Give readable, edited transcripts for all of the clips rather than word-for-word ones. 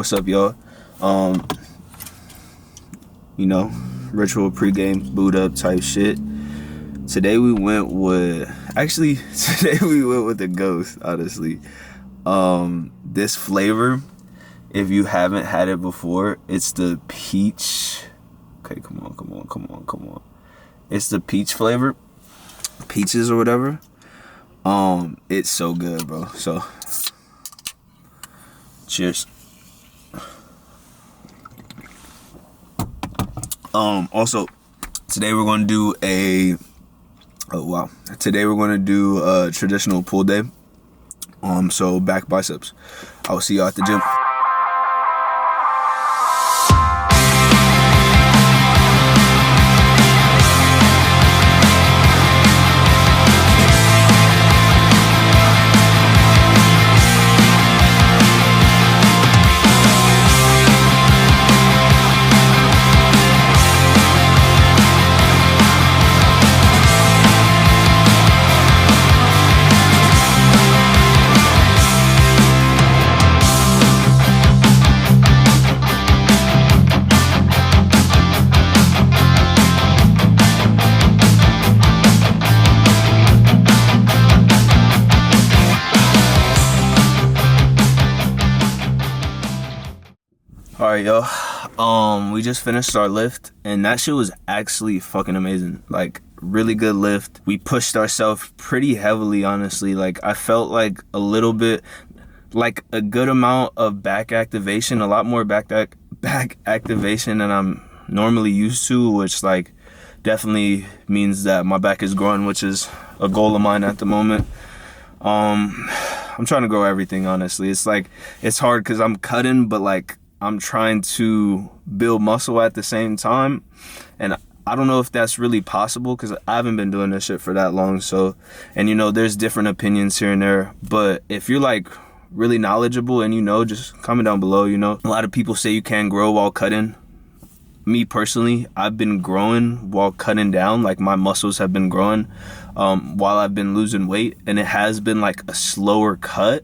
What's up, y'all? Ritual pregame boot up type shit. Today we went with the Ghost, honestly. This flavor, if you haven't had it before, it's the peach. Okay, come on. It's the peach flavor. Peaches or whatever. It's so good, bro. So cheers. Also, today we're going to do a traditional pull day. So back biceps. I will see y'all at the gym. Alright, y'all. We just finished our lift, and that shit was actually fucking amazing. Like, really good lift. We pushed ourselves pretty heavily, honestly. Like, I felt like a little bit, like a good amount of back activation, a lot more back activation than I'm normally used to, which, like, definitely means that my back is growing, which is a goal of mine at the moment. I'm trying to grow everything, honestly. It's like, it's hard because I'm cutting, but, like, I'm trying to build muscle at the same time, and I don't know if that's really possible because I haven't been doing this shit for that long. So, and there's different opinions here and there, but if you're like really knowledgeable and just comment down below. A lot of people say you can't grow while cutting. Me personally, I've been growing while cutting down. Like, my muscles have been growing while I've been losing weight, and it has been like a slower cut,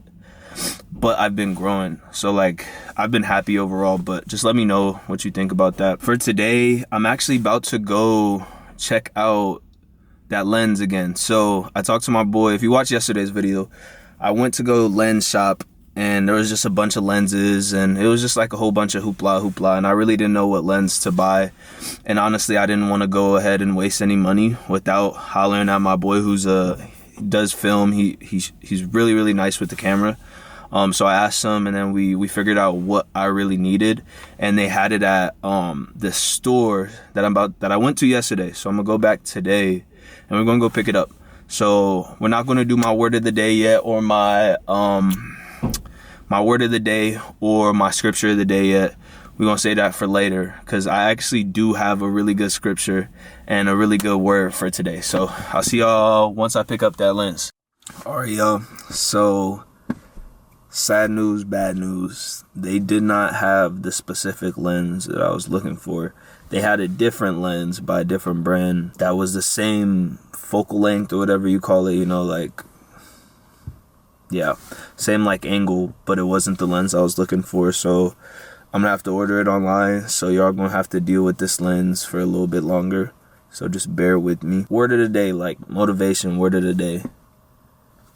but I've been growing. So, like, I've been happy overall, but just let me know what you think about that. For today, I'm actually about to go check out that lens again. So I talked to my boy. If you watched yesterday's video, I went to go lens shop, and there was just a bunch of lenses, and it was just like a whole bunch of hoopla, and I really didn't know what lens to buy. And honestly, I didn't want to go ahead and waste any money without hollering at my boy who's does film. He's really, really nice with the camera. So I asked him, and then we figured out what I really needed, and they had it at the store that I went to yesterday. So I'm gonna go back today, and we're gonna go pick it up. So we're not gonna do my word of the day yet, or my word of the day, or my scripture of the day yet. We're gonna say that for later, because I actually do have a really good scripture and a really good word for today. So I'll see y'all once I pick up that lens. All right, y'all. So, sad news, bad news. They did not have the specific lens that I was looking for. They had a different lens by a different brand that was the same focal length or whatever you call it, same like angle, but it wasn't the lens I was looking for. So I'm gonna have to order it online. So y'all gonna have to deal with this lens for a little bit longer. So just bear with me. Word of the day, like motivation, word of the day.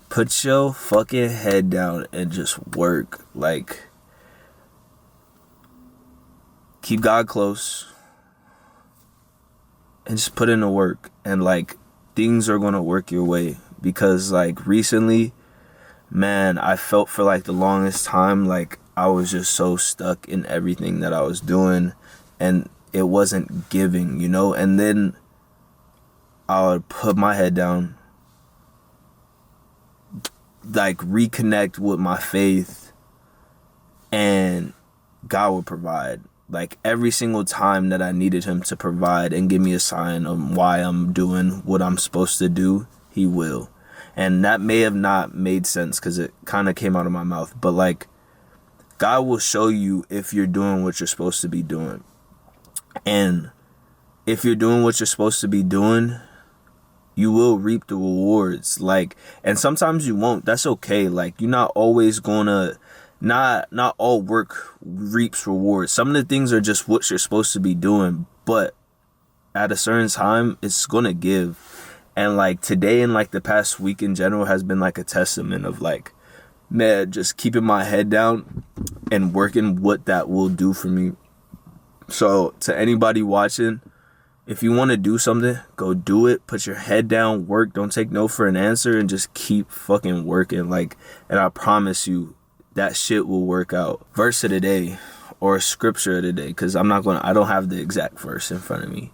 Put your fucking head down and just work. Like, keep God close and just put in the work, and like, things are gonna work your way. Because like, recently, man, I felt for like the longest time like I was just so stuck in everything that I was doing, and it wasn't giving, and then I would put my head down, like, reconnect with my faith, and God would provide. Like, every single time that I needed him to provide and give me a sign of why I'm doing what I'm supposed to do, he will. And that may have not made sense because it kind of came out of my mouth, but like, God will show you if you're doing what you're supposed to be doing. And if you're doing what you're supposed to be doing, you will reap the rewards. Like, and sometimes you won't. That's okay. Like, you're not always gonna not all work reaps rewards. Some of the things are just what you're supposed to be doing, but at a certain time, it's gonna give. And like today and like the past week in general has been like a testament of like, man, just keeping my head down and working, what that will do for me. So to anybody watching, if you want to do something, go do it. Put your head down, work. Don't take no for an answer, and just keep fucking working. Like, and I promise you, that shit will work out. Verse of the day, or scripture of the day, because I don't have the exact verse in front of me.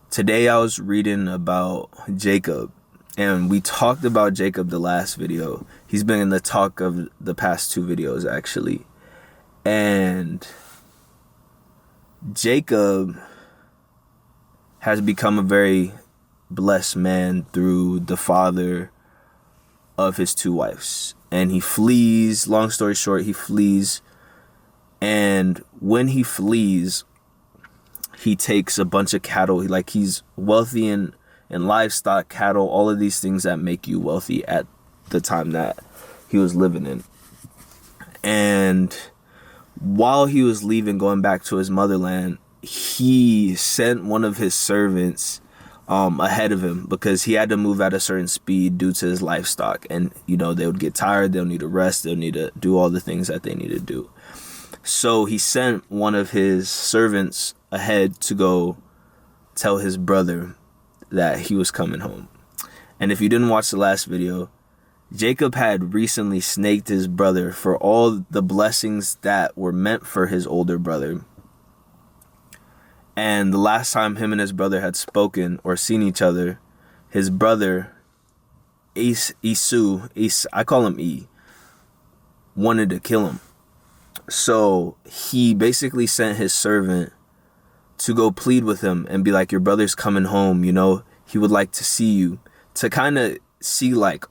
Today I was reading about Jacob, and we talked about Jacob the last video. He's been in the talk of the past 2 videos actually. And Jacob has become a very blessed man through the father of his 2 wives. And he flees, long story short, he flees. And when he flees, he takes a bunch of cattle. He's wealthy in livestock, cattle, all of these things that make you wealthy at the time that he was living in. And while he was leaving, going back to his motherland, he sent one of his servants ahead of him because he had to move at a certain speed due to his livestock. And, they would get tired. They'll need to rest. They'll need to do all the things that they need to do. So he sent one of his servants ahead to go tell his brother that he was coming home. And if you didn't watch the last video, Jacob had recently snaked his brother for all the blessings that were meant for his older brother. And the last time him and his brother had spoken or seen each other, his brother, Esau, I call him E, wanted to kill him. So he basically sent his servant to go plead with him and be like, your brother's coming home, he would like to see you, to kind of see like,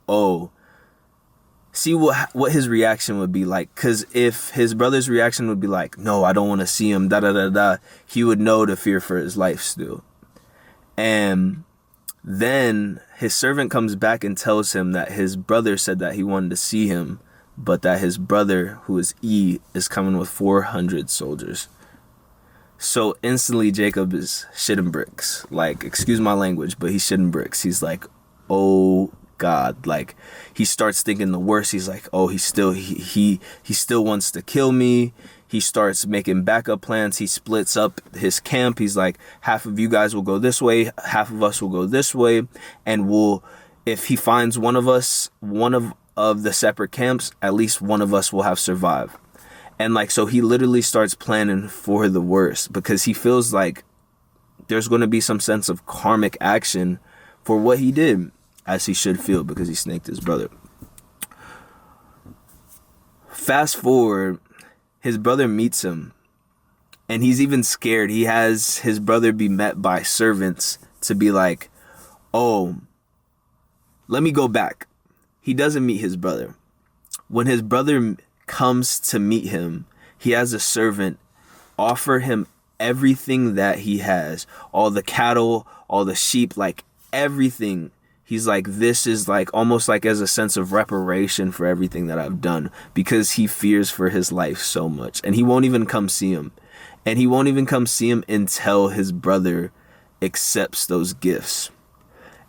see what his reaction would be like. Because if his brother's reaction would be like, no, I don't want to see him, he would know to fear for his life still. And then his servant comes back and tells him that his brother said that he wanted to see him, but that his brother, who is E, is coming with 400 soldiers. So instantly Jacob is shitting bricks. Like, excuse my language, but he's shitting bricks. He's like, oh God. Like, he starts thinking the worst. He's like, oh, he still wants to kill me. He starts making backup plans. He splits up his camp. He's like, half of you guys will go this way, half of us will go this way, and if he finds one of us, one of the separate camps, at least one of us will have survived. And like, so he literally starts planning for the worst because he feels like there's going to be some sense of karmic action for what he did, as he should feel, because he snaked his brother. Fast forward, his brother meets him, and he's even scared. He has his brother be met by servants to be like, oh, let me go back. He doesn't meet his brother. When his brother comes to meet him, he has a servant offer him everything that he has, all the cattle, all the sheep, like everything. He's like, this is like almost like as a sense of reparation for everything that I've done, because he fears for his life so much. And he won't even come see him. And he won't even come see him until his brother accepts those gifts.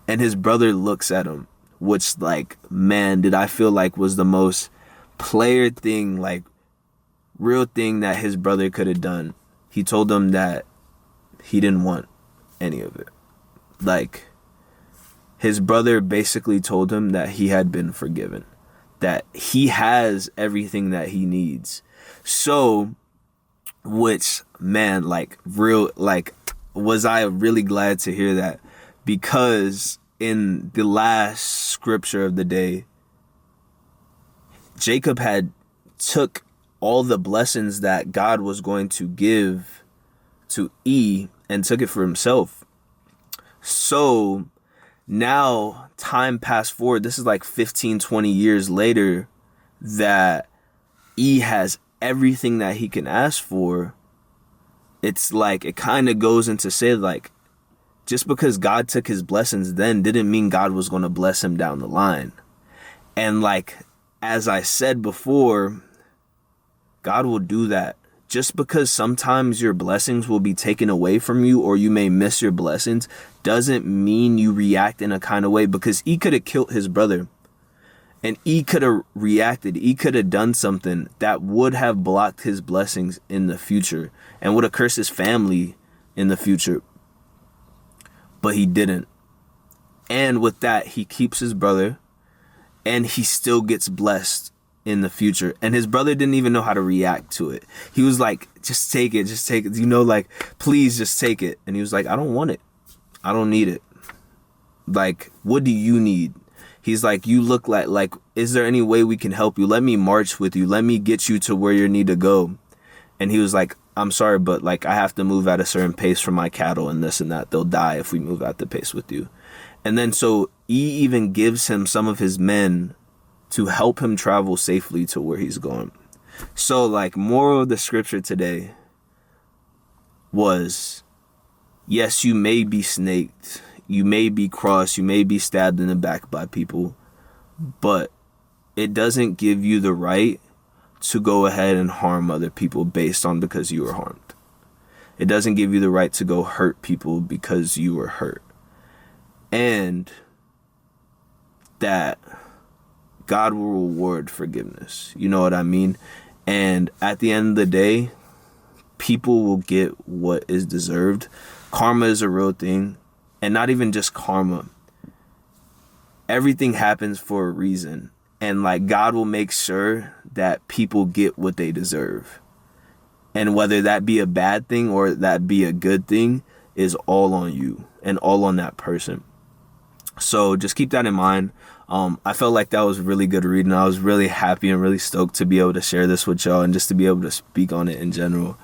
And his brother looks at him, which, like, man, did I feel like was the most player thing, like real thing that his brother could have done. He told him that he didn't want any of it. Like, his brother basically told him that he had been forgiven, that he has everything that he needs. So, which, man, like, real, like, was I really glad to hear that, because in the last scripture of the day, Jacob had took all the blessings that God was going to give to E and took it for himself. So now time passed forward. This is like 15, 20 years later that E has everything that he can ask for. It's like, it kind of goes into say, like, just because God took his blessings then didn't mean God was going to bless him down the line. And like, as I said before, God will do that. Just because sometimes your blessings will be taken away from you, or you may miss your blessings, doesn't mean you react in a kind of way, because he could have killed his brother, and he could have reacted. He could have done something that would have blocked his blessings in the future and would have cursed his family in the future. But he didn't. And with that, he keeps his brother, and he still gets blessed in the future. And his brother didn't even know how to react to it. He was like, just take it, you know, like, please just take it. And he was like, I don't want it. I don't need it. Like, what do you need? He's like, you look like, is there any way we can help you? Let me march with you. Let me get you to where you need to go. And he was like, I'm sorry, but like, I have to move at a certain pace for my cattle and this and that. They'll die if we move at the pace with you. And then so he even gives him some of his men to help him travel safely to where he's going. So like, moral of the scripture today was, yes, you may be snaked, you may be crossed, you may be stabbed in the back by people, but it doesn't give you the right to go ahead and harm other people based on because you were harmed. It doesn't give you the right to go hurt people because you were hurt. And that God will reward forgiveness. You know what I mean? And at the end of the day, people will get what is deserved. Karma is a real thing. And not even just karma. Everything happens for a reason. And like, God will make sure that people get what they deserve. And whether that be a bad thing or that be a good thing is all on you and all on that person. So just keep that in mind. I felt like that was really good reading. I was really happy and really stoked to be able to share this with y'all and just to be able to speak on it in general.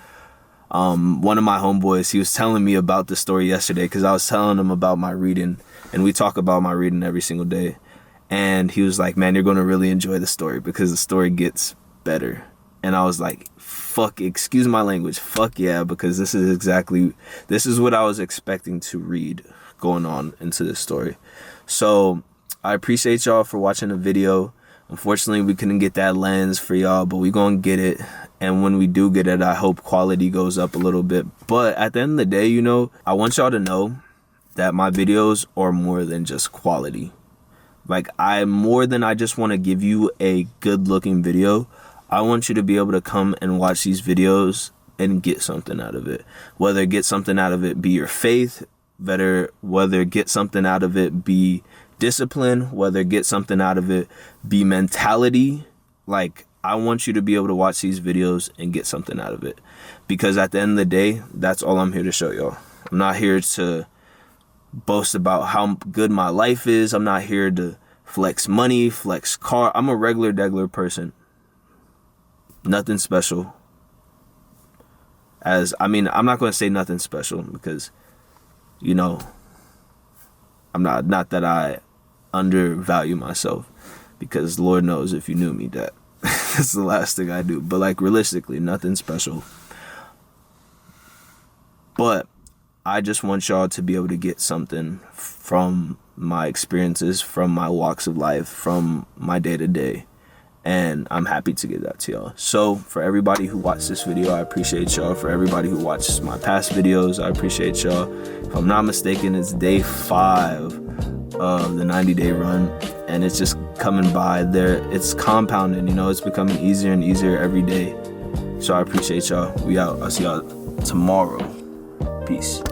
One of my homeboys, he was telling me about the story yesterday because I was telling him about my reading, and we talk about my reading every single day. And he was like, man, you're going to really enjoy the story because the story gets better. And I was like, fuck, excuse my language, fuck yeah, because this is what I was expecting to read going on into this story. So I appreciate y'all for watching the video. Unfortunately, we couldn't get that lens for y'all, but we gonna get it. And when we do get it, I hope quality goes up a little bit. But at the end of the day, you know, I want y'all to know that my videos are more than just quality. Like, I just want to give you a good looking video. I want you to be able to come and watch these videos and get something out of it. Whether get something out of it be your faith, whether get something out of it be discipline, whether get something out of it be mentality. Like, I want you to be able to watch these videos and get something out of it, because at the end of the day, that's all I'm here to show y'all. I'm not here to boast about how good my life is. I'm not here to flex money, flex car. I'm a regular person. Nothing special. I'm not going to say nothing special because, you know, I'm not that I undervalue myself, because Lord knows if you knew me that that's the last thing I do. But like, realistically, nothing special. But I just want y'all to be able to get something from my experiences, from my walks of life, from my day to day. And I'm happy to give that to y'all. So for everybody who watched this video, I appreciate y'all. For everybody who watches my past videos, I appreciate y'all. If I'm not mistaken, it's day 5 of the 90-day run, and it's just coming by there. It's compounding, you know, it's becoming easier and easier every day. So I appreciate y'all. We out. I'll see y'all tomorrow. Peace.